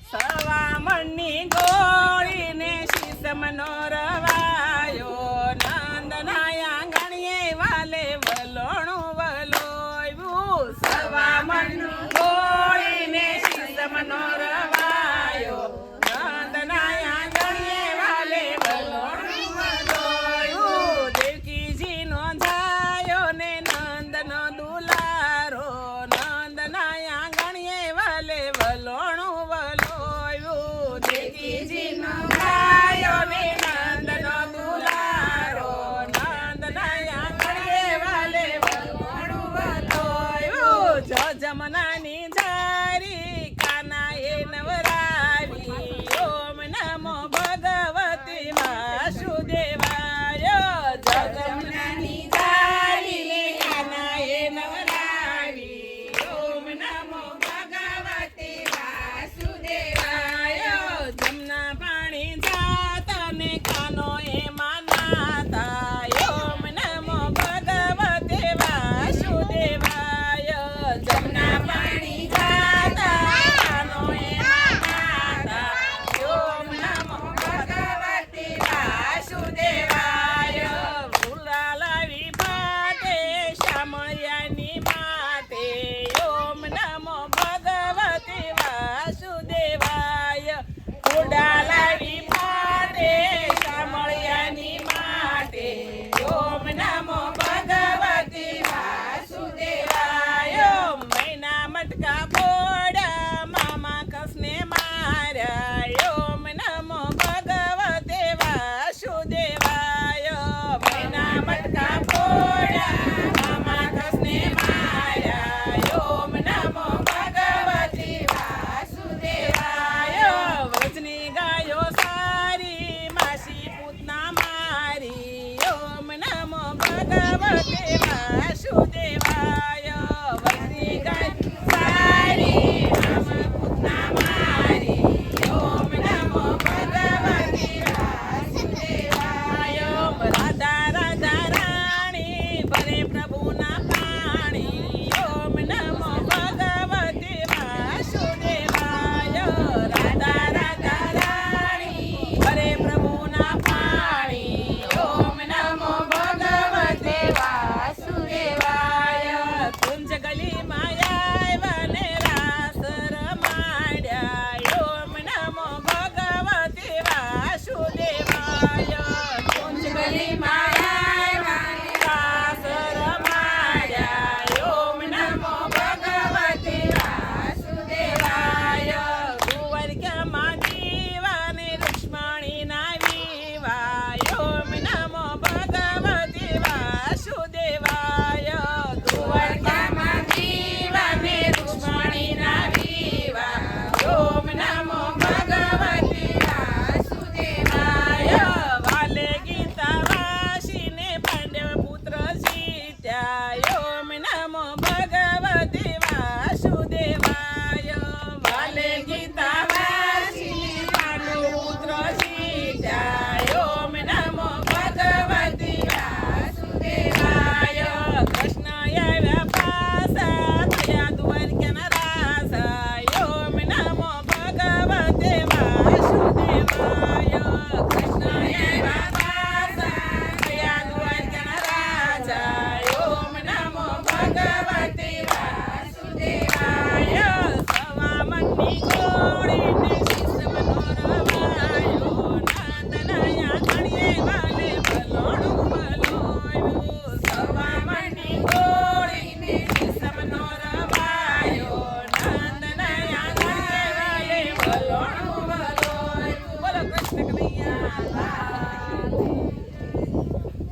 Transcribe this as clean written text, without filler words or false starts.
સવામણની ગોળીને શીશ મનોરવાયો નંદના આંગણીએ વાલે વલોણું વલોવ્યું સવામણની ગોળીને શીશ મનોરવાયો નંદના આંગણીએ વાલે વલોણું વલોવ્યું દેવકીજીનો જાયો ને નંદનો દુલારો નંદના આંગણીએ વાલે વલોણું વલોવ્યું દેવકીજીનો જાયો ને નંદનો દુલારો નંદના આંગણીએ વાલે વલોણું વલોવ્યું જો જમનાની જારી કાનાએ નવરાવી ઓમ નમો ભગવતી વાસુદેવાય જો જમનાની જારી કાનાએ નવરાવી ઓમ નમો ભગવતી વાસુદેવાય જમના પાણી જાતા ને કાનો એમાં નાતા ઓમ નમો ભગવતે વાસુદેવાય જમના પાણી જાતા કાનો એમાં નાતા ઓમ નમો ભગવતે વાસુદેવાય ફૂલા લાવી ફાટે શામળિયાની માતે ઓમ નમો ભગવતે વાસુદેવાય ફૂડા લાવી ફાટે શામળિયાની માતે ઓમ નમો ભગવતે વાસુદેવાય મૈના મટકા ફોડા મામા કસને માર્યા ઓમ નમો ભગવતે વાસુદેવાય મૈના મટકા ફોડા મામા કસને માર્યા ઓમ નમો ભગવતે વાસુદેવાય વ્રજની ગાયો સારી માસી પૂતના મારી ઓમ નમો ભગવતે વાસુદેવાય વ્રજની ગાય સારી મામા પૂતના મારી ઓમ નમો ભગવતે વાસુદેવાય રાધા રાધા રાણી ભરે પ્રભુના પાણી ઓમ નમો ભગવતે વાસુદેવાય રાધા રાધા રાણી ભરે પ્રભુના પાણી ઓમ નમો ભગવતે વાસુદેવાય કુંજ ગલીમાં આવ્યા ને રાસ રમાડ્યા ઓમ નમો ભગવતે વાસુદેવાય કુંજ ગલીમાં આવ્યા ને રાસ રમાડ્યા ઓમ નમો ભગવતે વાસુદેવાય કુંવરિકામાં દીવા ને રૂક્ષ્મણીના વિવાહ ઓમ નમો ભગવતે વાસુદેવાય કુંવરિકામાં દીવા ને રૂક્ષ્મણીના વિવાહ ઓમ નમો ભગવતે વાસુદેવાય વાલે ગીતા વાસીને પાંડવ પુત્ર જીત્યા ઓમ નમો ભગવતે વાસુદેવાય વાલે ગીતા વાસીને પાંડવ પુત્ર જીત્યા ઓમ નમો ભગવતે વાસુદેવાય કૃષ્ણ આવ્યા પાસા થયા દ્વારકાના રાજા ઓમ નમો ભગવતે વાસુદેવાય કૃષ્ણ આવ્યા પાસા થયા દ્વારકાના રાજા ઓમ નમો ભગવતે વાસુદેવાય સવામણની ગોળીને